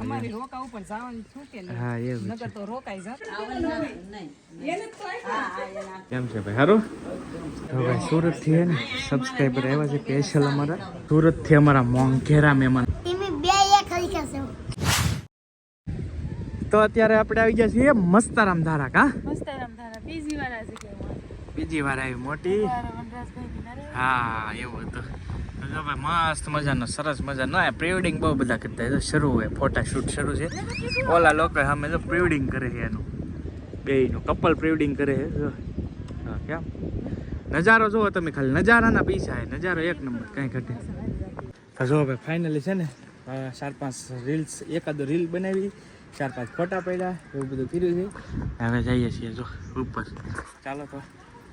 અમારી રોકાવું પણ જવાનું છું કે નહીં? હા એવું નગર તો રોકાઈ જાત. કેમ છે ભાઈ સારું? તો ભાઈ સુરત થી ને સબસ્ક્રાઈબર આવ્યા છે સ્પેશિયલ અમારા સુરત થી અમારા મોંઘેરા મહેમાન. તો અત્યારે આપણે આવી ગયા છીએ મસ્તારામ ધારા. કા મસ્તારામ ધારા બીજી વાર આજે કે બીજી વાર આવી મોટી. હા એવું હતું. તો ભાઈ મસ્ત મજાનો સરસ મજાનો પ્રી વેડિંગ બહુ બધા કરતા હોય. શરૂ હોય ફોટા શૂટ શરૂ છે. ઓલા લોકો અમે તો પ્રી વેડિંગ કરે છે એનું બેયનું કપલ પ્રી વેડિંગ કરે છે. જો હા કેમ નજારો જોવો તમે, ખાલી નજારાના પૈસા છે. નજારો એક નંબર કઈ ઘટે. તો જો ભાઈ ફાઇનલી છે ને 4-5 રીલ્સ એકાદો રીલ બનાવી, 4-5 ફોટા પડ્યા, એવું બધું કર્યું છે. હવે જઈએ છીએ જો ઉપર. ચાલો તો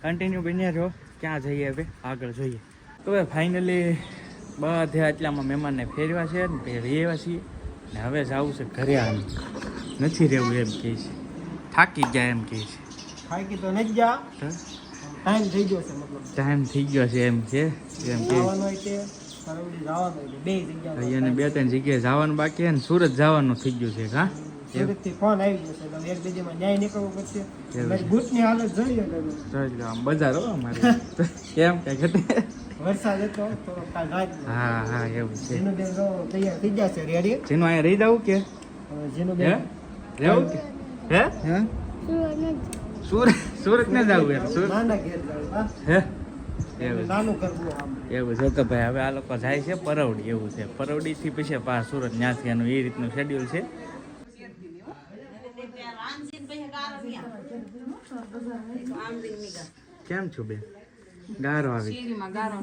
કન્ટિન્યુ બન્યા છો. ક્યાં જઈએ હવે આગળ જોઈએ. તો હવે ફાઇનલી બધે આટલામાં મહેમાનને ફેરવા છે ને ફેરવા છીએ ને હવે જવું છે ઘરે. આમ નથી રહેવું એમ કહે છે. થાકી ગયા એમ કહે છે. થાકી તો નથી ગયા, ટાઈમ થઈ ગયો છે. મતલબ ટાઈમ થઈ ગયો છે એમ છે. એમ કે જવાનું હોય છે પરવડી જવાનું હોય છે. બે જગ્યા અહીંયાને 2-3 જગ્યાએ જવાનું બાકી છે ને સુરત જવાનું થઈ ગયું છે. હા સુરત થી ફોન આવી ગયો છે. તમે એક બીજામાં ન્યાય નીકળવું પડશે. મારી બૂટની હાલત જોઈએ તમે. આમ બજાર હો અમારે કેમ કઈ ઘટે. વરસાદ હતો થોડો કાલ રાત. હા હા એવું છે. જેનું બેન તૈયાર થઈ જશે રેડી. જેનું અહીંયા રહી જવું કે જેનું હે બેન રહેવું કે હે હે સુરત ને જવું એમ સુરત નાના ઘેર જાવ. હે એવું નાનું કરવું આમ. એવું છે. તો ભાઈ હવે આ લોકો જાય છે પરવડી. એવું છે પરવડી થી પછી પાછા સુરત ત્યાંથી એનું એ રીતનું શેડ્યુલ છે. કેમ છો બેન? ગારો આવી શેરીમાં ગારો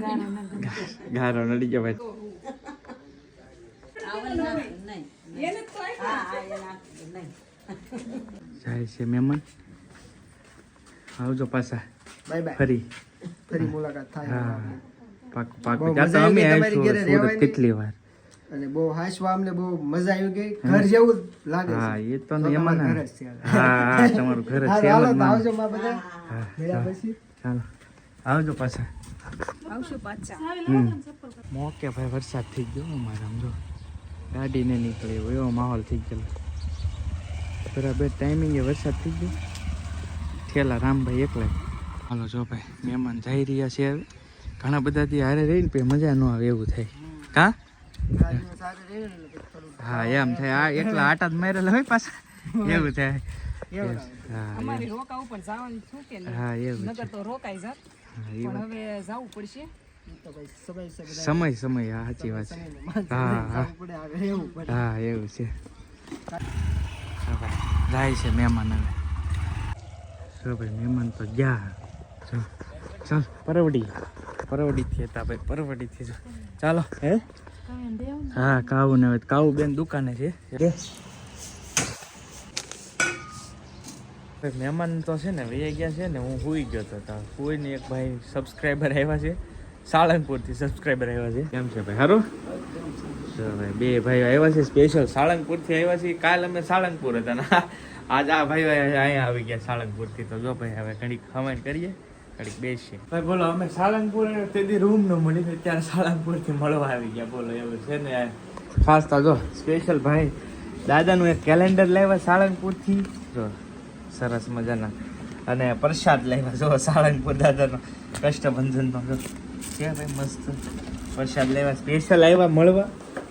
ગારો નડી ગયો ભાઈ. જાય છે મહેમાન. આવજો પાછા બાય બાય. ફરી મુલાકાત થાય. હા પાક પાક બહુ જાતો મજા અમે આવી તમારી આવીશું ઘરે સુરત રહેવાની. કેટલી વાર. અને બહુ હાસવા અમને બહુ મજા આવી ગઈ. ઘર જેવું જ લાગે હા છે. એ તો તો એમાં તમારું ને. ઘર જ છે. હા હા તમારું ઘર જ છે. હાલો, એમ જ તો માનો. આવજો માં બધા હા, મળ્યા પછી. ચાલો આવજો પાછા. આવશું પાછા. મોકે ભાઈ વરસાદ થઈ ગયો અમારે. આમ જો ગાડી ને નીકળે એવો માહોલ થઈ ગયો. બરાબર ટાઈમિંગે વરસાદ થઈ ગયો. ઠેલા રામભાઈ એકલા. હાલો જો ભાઈ મહેમાન જઈ રહ્યા છે. હવે ઘણા બધાથી હારે રહીને પછી મજા ન આવે એવું થાય. કા ગાડીમાં સાથે રહીને એટલે પછી થોડું હા એમ થાય. આ એકલા આટા જ મારેલા હોય પાછા એવું થાય. એવું હા અમારી રોકાવું પણ જવાનું છું કે નહીં? હા એવું છે. નગર તો રોકાઈ જાત. હા, એ પણ વાત. હવે જવું પડશે. તો ભાઈ સમય છે બધા. સમય સમય હા સાચી વાત છે. સમયને માનવું હા, હા. પડે, હવે રહેવું પડે. હા એવું છે. હા, ભાઈ જાય છે મહેમાન હવે. જો ભાઈ મહેમાન તો ગયા. ચાલ પરવડીથી હતા ભાઈ. પરવડીથી જો ચાલો હે હા કાવું ને હવે કાવું બેન દુકાને છે. ભાઈ મહેમાન તો છે ને વહી ગયા છે ને. હું સુઈ ગયો હતો. સુઈને એક ભાઈ સબસ્ક્રાઈબર આવ્યા છે સાળંગપુરથી. સબસ્ક્રાઈબર આવ્યા છે. કેમ છે ભાઈ સારું? તો ભાઈ બે ભાઈઓ આવ્યા છે સ્પેશિયલ સાળંગપુરથી આવ્યા છે. કાલ અમે સાળંગપુર હતા ને આજ આ ભાઈઓ અહીંયા આવી ગયા સાળંગપુરથી. તો જો ભાઈ હવે ઘડીક ખવાણ કરીએ, ઘડીક બેસીએ. ભાઈ બોલો અમે સાળંગપુર તેથી રૂમ ન મળી ત્યારે સાળંગપુરથી મળવા આવી ગયા. બોલો એવું છે ને. ખાસ તો જો સ્પેશિયલ ભાઈ દાદાનું એક કેલેન્ડર લાવ્યા સાળંગપુરથી. જો સરસ મજાના. અને પ્રસાદ લાવ્યા જો સાળંગપુર દાદાનો કષ્ટભંજનનો. જો છે ભાઈ મસ્ત પ્રસાદ લેવા સ્પેશિયલ આવ્યા મળવા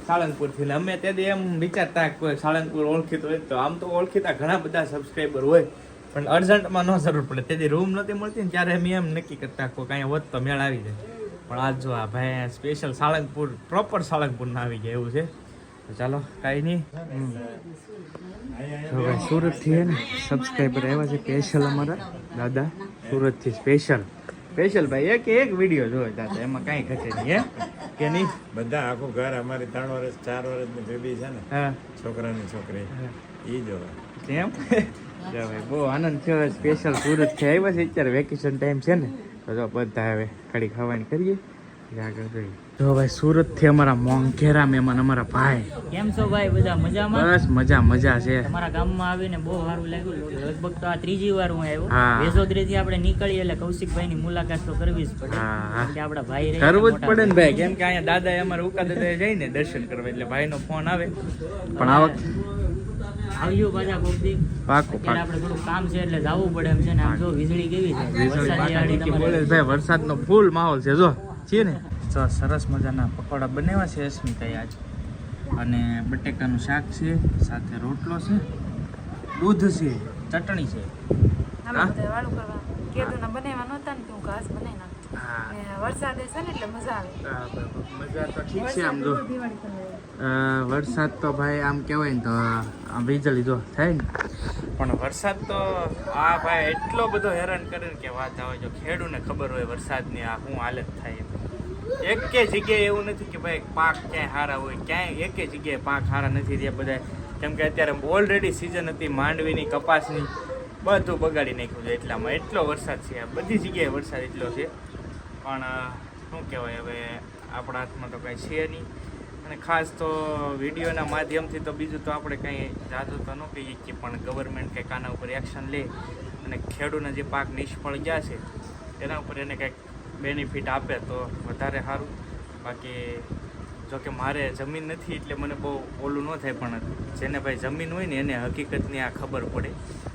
સાળંગપુરથી. ને અમે તેથી એમ વિચારતા કોઈ સાળંગપુર ઓળખીતો હોય તો આમ તો ઓળખીતા ઘણા બધા સબસ્ક્રાઈબર હોય પણ અર્જન્ટમાં ન જરૂર પડે. તેથી રૂમ નહોતી મળતી ને ત્યારે અમે એમ નક્કી કરતા કોઈ કાંઈ હોત તો મેળ આવી જાય. પણ આજ જો આ ભાઈ સ્પેશિયલ સાળંગપુર પ્રોપર સાળંગપુરના આવી ગયા એવું છે. તો ચાલો કાંઈ નહીં. તો ભાઈ સુરતથી હે ને સબસ્ક્રાઈબર આવ્યા છે સ્પેશિયલ અમારા દાદા. સુરતથી સ્પેશિયલ ભાઈ એક વિડીયો જોયો દાદા. એમાં કાંઈ ઘટે નહીં હે કે નહીં? બધા આખું ઘર અમારી 3 વર્ષ 4 વર્ષની બેબી છે ને, હા છોકરાની છોકરી ઈ જોવે. કેમ જો ભાઈ બહુ આનંદ થયો. સ્પેશિયલ સુરતથી આવ્યા છે અત્યારે વેકેશન ટાઈમ છે ને. તો જો બધા હવે ઘડી ખાવાની કરીએ આગળ જોઈએ. તો ભાઈ સુરત થી અમારા મોંઘેરા મહેમાન અમારા ભાઈ કેમ છો ભાઈ બધા મજામાં? બસ મજા છે. તમારા ગામમાં આવીને બહુ સારું લાગ્યું. લગભગ તો આ ત્રીજી વાર હું આવ્યો. હા. વેસોદરી થી આપણે નીકળીએ એટલે કૌશિકભાઈ ની મુલાકાત તો કરવી જ પડે. હા. કે આપણા ભાઈ રહે કરવું જ મોટા પડે ને ભાઈ, કેમ કે અહીંયા દાદા અમારે ઉકા દાદા જઈને દર્શન કરવા એટલે ભાઈ નો ફોન આવે. પણ આ વખતે આવ્યું પાછા કોક દી. પાકું અત્યારે આપણે થોડું કામ છે એટલે જવું પડે એમ છે ને. આમ જો વીજળી કેવી છે, વરસાદી આડી તમારે. ભાઈ વરસાદનો ફૂલ માહોલ છે જો છે ને. તો સરસ મજાના પકોડા બનાવ્યા છે અસ્મિતાએ આજ, અને બટેકાનું શાક છે, સાથે રોટલો છે, દૂધ છે, ચટણી છે. હા? વાળું કરવા કેદુના બનાવવા નહોતા ને તું ઘાસ બનાવી નાખ. હા. અને વરસાદે છે ને એટલે મજા આવે. મજા તો ઠીક છે આમ જો. વરસાદ તો ભાઈ આમ કહેવાય ને તો આમ વીજળી જો થાય ને, પણ વરસાદ તો આ ભાઈ એટલો બધો હેરાન કરે ને કે વાત આવે. જો ખેડૂને ખબર હોય વરસાદની આ શું હાલત થાય. એકે જગ્યાએ એવું નથી કે ભાઈ પાક ક્યાંય સારા હોય, ક્યાંય એકે જગ્યાએ પાક સારા નથી રહ્યા બધા. કેમ કે અત્યારે ઓલરેડી સિઝન હતી માંડવીની, કપાસની, બધું બગાડી નાખ્યું છે. એટલામાં એટલો વરસાદ છે, બધી જગ્યાએ વરસાદ એટલો છે. પણ શું કહેવાય, હવે આપણા હાથમાં તો કાંઈ છે નહીં. અને ખાસ તો વિડીયોના માધ્યમથી તો બીજું તો આપણે કંઈ જાદુ તો ન કહીએ છીએ, પણ ગવર્મેન્ટ કંઈક આના ઉપર એક્શન લે અને ખેડૂતના જે પાક નિષ્ફળ ગયા છે એના ઉપર એને કંઈક બેનિફિટ આપે તો વધારે સારું. બાકી જોકે મારે જમીન નથી એટલે મને બહુ ઓલું ન થાય, પણ જેને ભાઈ જમીન હોય ને એને હકીકતની આ ખબર પડે.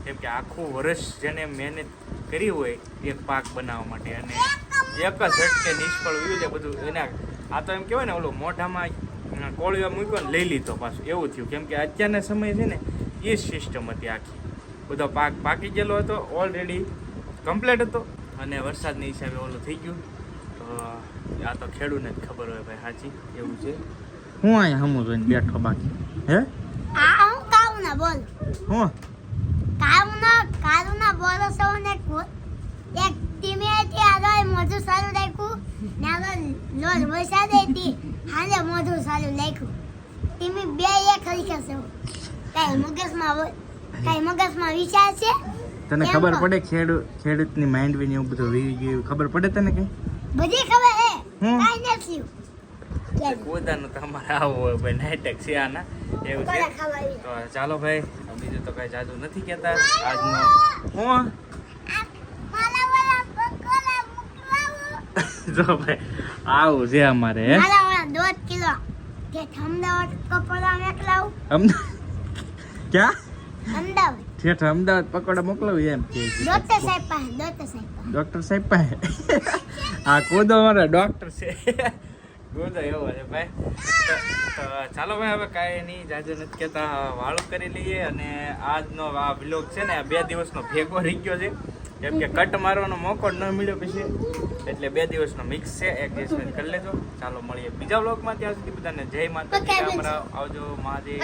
કેમ કે આખું વર્ષ જેને મહેનત કરી હોય એક પાક બનાવવા માટે, અને એક જ ઝટકે નિષ્ફળ ગયું છે બધું. એના આ તો એમ કહેવાય ને ઓલું મોઢામાં કોળિયો મૂક્યો ને લઈ લીધો પાછું એવું થયું. કેમ કે અત્યારના સમય છે ને એ સિસ્ટમ હતી આખી. બધો પાક પાકી ગયેલો હતો, ઓલરેડી કમ્પ્લીટ હતો, અને વરસાદની હિસાબે ઓલું થઈ ગયું. તો આ તો ખેડૂતને જ ખબર હોય ભાઈ, સાચી એવું છે. હું અહીંયા હમું જોઈને બેઠો બાકી હે હું કાઉ ના બોલ હું કાઉ ના બોલો સૌ ને એક ટીમે હતી આગળ મોઢું સારું રાખ્યું ને આગળ લોલ વરસાદ હતી હાલે મોઢું સારું રાખ્યું. ટીમે બે એક હરીકે છે. કઈ મગજમાં વિચાર છે? તને ખબર પડે ખેડૂતની માંડવી ને એવું બધું વી ગયું ખબર પડે તને કઈ? બધી ખબર હે, હમ. કઈ નથી. પોતાનું તમારે આવું હોય ભાઈ, નાટક છે આના એવું છે. તો ચાલો ભાઈ, બીજું તો કઈ જાદુ નથી કહેતા આજનો. હું જો ભાઈ આવું છે અમારે હે. મારા 2 કિલો કે અમદાવાદ કપડા મોકલાવું. ક્યાં? અમદાવાદ ઠેઠ અમદાવાદ પકોડા મોકલાવી એમ કે ડોક્ટર સાહેબ પાસે ડોક્ટર સાહેબ પાસે. આ કોદો મારા ડોક્ટર છે કોદો એવો છે ભાઈ. તો ચાલો ભાઈ, હવે કાંઈ નહીં જાજુ નથી કહેતા, વાળું કરી લઈએ. અને આજનો આ વ્લોગ છે ને 2 દિવસનો ભેગો રહી ગયો છે. કેમ કે કટ મારવાનો મોકો જ ન મળ્યો પછી, એટલે 2 દિવસનો મિક્સ છે, એડજસ્ટમેન્ટ કરી લેજો. ચાલો મળીએ બીજા વ્લોગમાં. ત્યાં સુધી બધાને જય માતા, આવજો મહાદેવ.